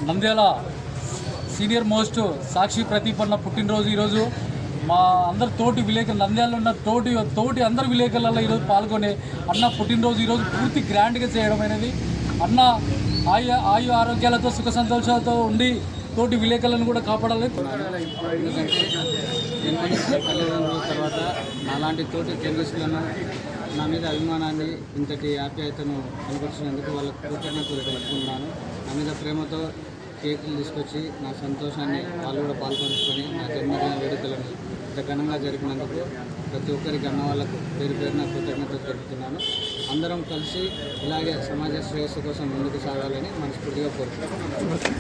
Nandyal senior most సాక్షి ప్రదీప్ అన్న పుట్టినరోజు ఈరోజు. మా అందరు తోటి విలేకరులు, నంద్యాలలో ఉన్న తోటి అందరు విలేకరులలో ఈరోజు పాల్గొనే అన్న పుట్టినరోజు ఈరోజు పూర్తి గ్రాండ్గా చేయడం అనేది. అన్న ఆయు ఆరోగ్యాలతో సుఖ సంతోషాలతో ఉండి తోటి విలేకరులను కూడా కాపాడాలి. ఎందుకంటే జన్మనిచ్చిన తల్లిదండ్రుల తర్వాత నాలాంటి తోటి జర్నలిస్టులను నా మీద అభిమానాన్ని, ఇంతటి ఆప్యాయతను కనపరిచినందుకు వాళ్ళకు కృతజ్ఞతలు తెలుపుకుంటున్నాను. నా మీద ప్రేమతో కేకులు తీసుకొచ్చి నా సంతోషాన్ని వాళ్ళు కూడా పాల్పంచుకొని నా జన్మదిన వేడుకలను ఇంత ఘనంగా జరిపినందుకు ప్రతి ఒక్కరికి అన్న వాళ్ళకు పేరు పేరున కృతజ్ఞతలు తెలుపుతున్నాను. అందరం కలిసి ఇలాగే సమాజ శ్రేయస్సు కోసం ముందుకు సాగాలని మనస్ఫూర్తిగా కోరుకుంటున్నాను.